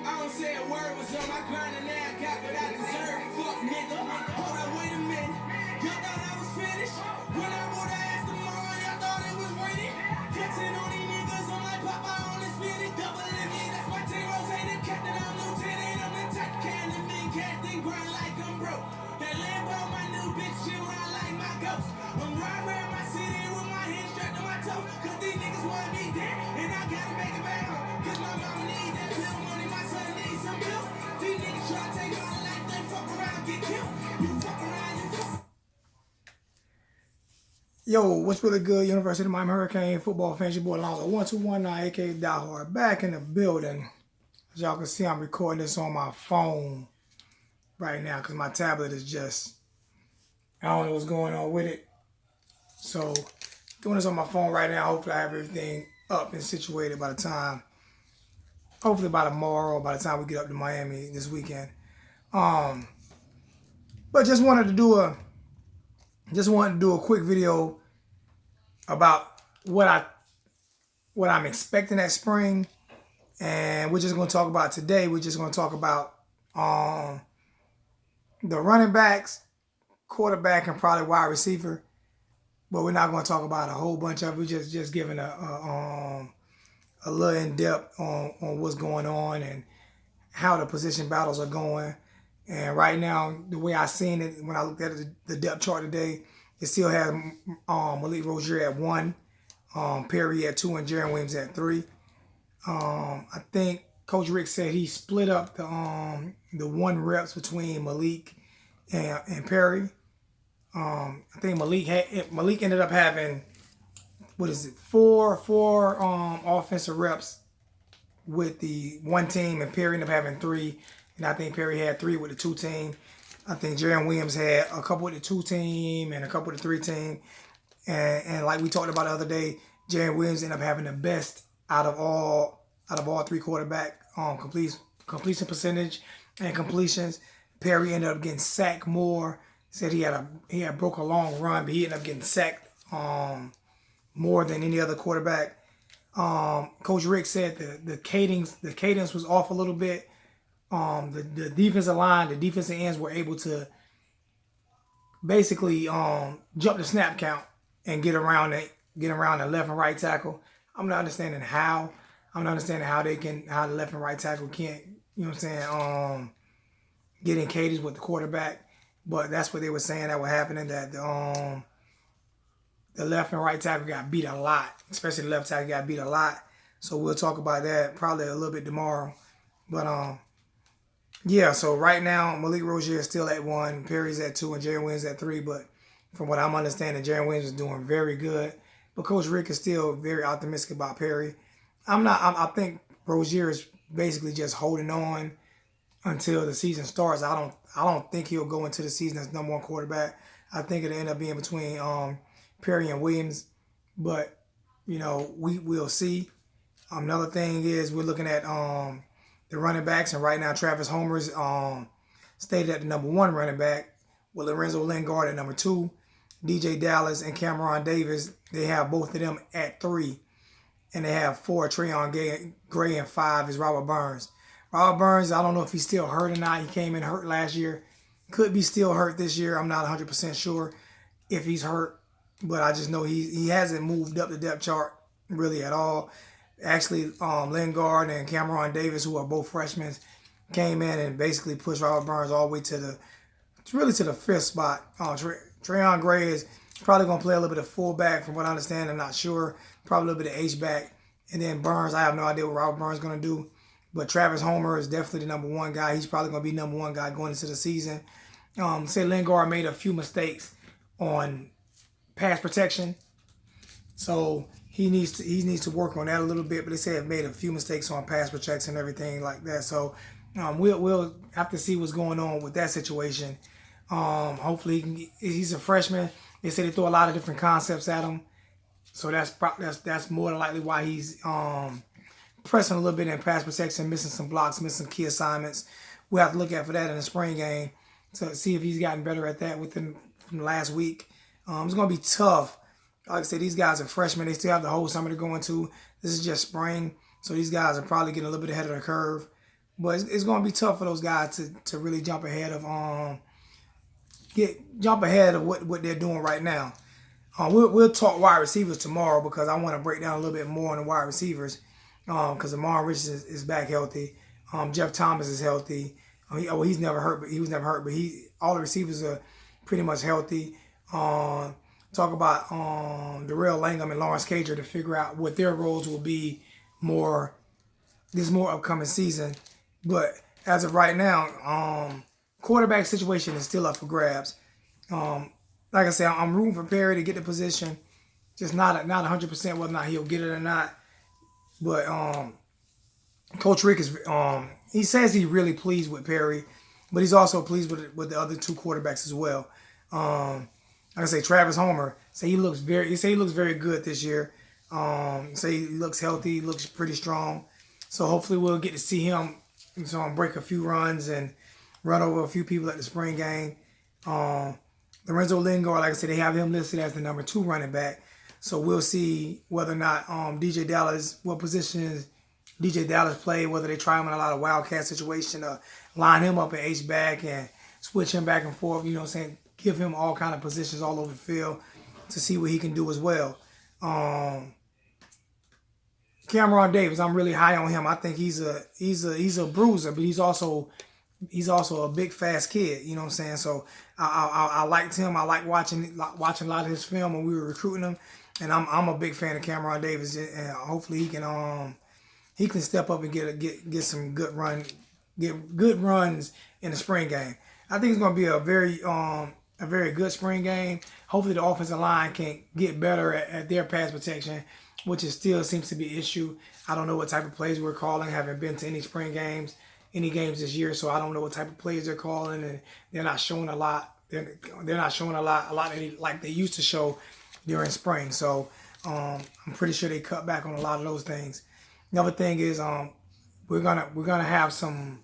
I don't say a word, was on my grind and now I got what I deserve. Fuck nigga. Hold up, wait a minute. Y'all thought I was finished? When I wore the ass tomorrow, y'all thought it was raining? Flexing on these niggas, I'm like Popeye on the spinach. Double in me, that's my T-Rose, ain't the captain, I'm lieutenant. I'm the type can and been cast and grind like I'm broke. That Lambo, my new bitch, shit ride like my ghost. I'm riding around my city with my hands strapped to my toes. Cause these niggas want me dead, and I gotta make it back home. Cause my mama need that pill money, my son needs some pills. These niggas try to take my life, they fuck around, get killed. You fuck around, you fuck. Yo, what's really good? University of Miami Hurricane football fans, your boy Alonzo 1219, aka Die Hard, back in the building. As y'all can see, I'm recording this on my phone right now because my tablet is just, I don't know what's going on with it. So, doing this on my phone right now. Hopefully, I have everything up and situated by the time, hopefully by tomorrow, by the time we get up to Miami this weekend. But just wanted to do a quick video about what I'm expecting that spring, and we're just going to talk about today. We're just going to talk about the running backs, quarterback, and probably wide receiver. But we're not going to talk about a whole bunch of it. We're just giving a little in depth on what's going on and how the position battles are going. And right now, the way I seen it when I looked at the depth chart today, it still had Malik Rozier at 1, Perry at 2, and Jarren Williams at 3. I think Coach Rick said he split up the 1 reps between Malik and Perry. I think Malik ended up having, 4 offensive reps with the 1 team, and Perry ended up having 3. And I think Perry had 3 with the 2 team. I think Jarren Williams had a couple with the 2 team and a couple with the 3 team. And like we talked about the other day, Jarren Williams ended up having the best out of all 3 quarterback completion percentage and completions. Perry ended up getting sacked more. Said he had broke a long run, but he ended up getting sacked more than any other quarterback. Coach Rick said the cadence was off a little bit. The defensive line, the defensive ends were able to basically jump the snap count and get around the left and right tackle. I'm not understanding how. I'm not understanding how the left and right tackle can't, you know what I'm saying, get in cadence with the quarterback. But that's what they were saying that was happening, that the left and right tackle got beat a lot, especially the left tackle got beat a lot. So we'll talk about that probably a little bit tomorrow. But yeah, so right now, Malik Rozier is still at 1, Perry's at 2, and Jarren Williams at 3. But from what I'm understanding, Jarren Williams is doing very good. But Coach Rick is still very optimistic about Perry. I think Rozier is basically just holding on until the season starts. I don't think he'll go into the season as number 1 quarterback. I think it'll end up being between Perry and Williams. But, you know, we'll see. Another thing is we're looking at the running backs, and right now Travis Homer's stated at the number 1 running back, with Lorenzo Lingard at number 2, DJ Dallas and Cameron Davis. They have both of them at 3, and they have 4 Treon Gray, and 5 is Robert Burns. Robert Burns, I don't know if he's still hurt or not. He came in hurt last year. Could be still hurt this year. I'm not 100% sure if he's hurt, but I just know he hasn't moved up the depth chart really at all. Actually, Lingard and Cameron Davis, who are both freshmen, came in and basically pushed Robert Burns all the way to the 5th spot. Treon Gray is probably going to play a little bit of fullback, from what I understand. I'm not sure. Probably a little bit of H-back. And then Burns, I have no idea what Robert Burns is going to do. But Travis Homer is definitely the number 1 guy. He's probably going to be number 1 guy going into the season. Say Lingard made a few mistakes on pass protection. So he needs to work on that a little bit. But they say he made a few mistakes on pass protection and everything like that. So we'll have to see what's going on with that situation. Hopefully he's a freshman. They say they throw a lot of different concepts at him. So that's more than likely why he's pressing a little bit in pass protection, missing some blocks, missing key assignments. We'll have to look at for that in the spring game to see if he's gotten better at that from last week. It's going to be tough. Like I said, these guys are freshmen. They still have the whole summer to go into. This is just spring. So these guys are probably getting a little bit ahead of the curve. But it's going to be tough for those guys to really jump ahead of what they're doing right now. We'll talk wide receivers tomorrow because I want to break down a little bit more on the wide receivers because Amon Richards is back healthy. Jeff Thomas is healthy. He's never hurt, but he was never hurt. But all the receivers are pretty much healthy. Talk about Darrell Langham and Lawrence Cager to figure out what their roles will be this more upcoming season. But as of right now, quarterback situation is still up for grabs. Like I said, I'm rooting for Perry to get the position. Just not 100% whether or not he'll get it or not. But Coach Rick is he says he's really pleased with Perry, but he's also pleased with the other two quarterbacks as well. Like I say, Travis Homer he looks very good this year. Say he looks healthy, looks pretty strong. So hopefully we'll get to see him break a few runs and run over a few people at the spring game. Lorenzo Lingard, like I said, they have him listed as the number 2 running back. So we'll see whether or not DJ Dallas, what positions DJ Dallas play, whether they try him in a lot of wildcat situation or line him up at H-back and switch him back and forth, you know what I'm saying? Give him all kind of positions all over the field to see what he can do as well. Cameron Davis, I'm really high on him. I think he's a bruiser, but he's also a big fast kid, you know what I'm saying? So I liked him. I like watching a lot of his film when we were recruiting him, and I'm a big fan of Cameron Davis, and hopefully he can step up and get some good runs in the spring game. I think it's going to be a very good spring game. Hopefully the offensive line can get better at their pass protection, which still seems to be an issue. I don't know what type of plays we're calling. I haven't been to any spring games, any games this year, so I don't know what type of plays they're calling, and they're not showing a lot. They're not showing a lot like they used to show during spring. So I'm pretty sure they cut back on a lot of those things. Another thing is we're gonna have some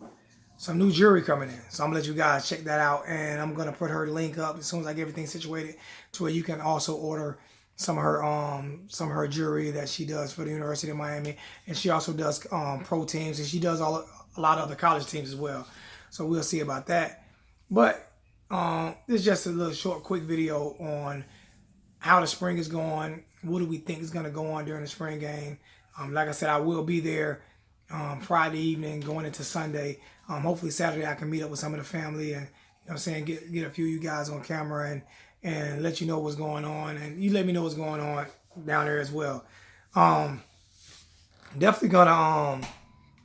new jury coming in, so I'm gonna let you guys check that out, and I'm gonna put her link up as soon as I get everything situated to where you can also order some of her jewelry that she does for the University of Miami, and she also does pro teams, and she does a lot of other college teams as well. So we'll see about that. But it's just a little short, quick video on how the spring is going. What do we think is going to go on during the spring game? Like I said, I will be there Friday evening going into Sunday. Hopefully Saturday I can meet up with some of the family and, you know what I'm saying, get a few of you guys on camera and let you know what's going on. And you let me know what's going on down there as well. Definitely going to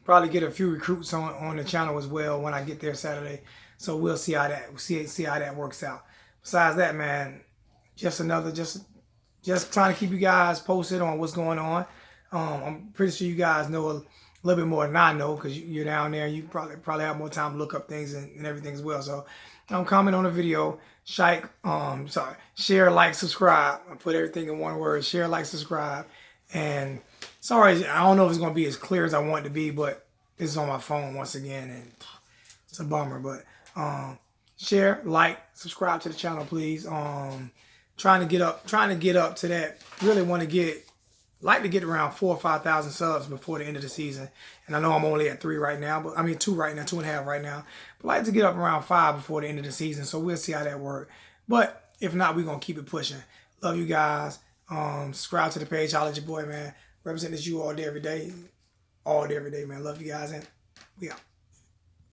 probably get a few recruits on the channel as well when I get there Saturday. So we'll see how that works out. Besides that, man, just trying to keep you guys posted on what's going on. I'm pretty sure you guys know a little bit more than I know because you're down there. You probably have more time to look up things and everything as well. So comment on the video, share, like, subscribe. I put everything in one word: share, like, subscribe. And sorry, I don't know if it's gonna be as clear as I want it to be, but this is on my phone once again, and it's a bummer. But share, like, subscribe to the channel, please. Trying to get up to that. Really want to like to get around 4,000 or 5,000 subs before the end of the season. And I know I'm only at 3 right now, but I mean 2 right now, 2.5 right now. But I like to get up around 5 before the end of the season. So we'll see how that works. But if not, we're gonna keep it pushing. Love you guys. Subscribe to the page. Holla at your boy, man. Represent this you all day, every day. All day, every day, man. Love you guys, and we out.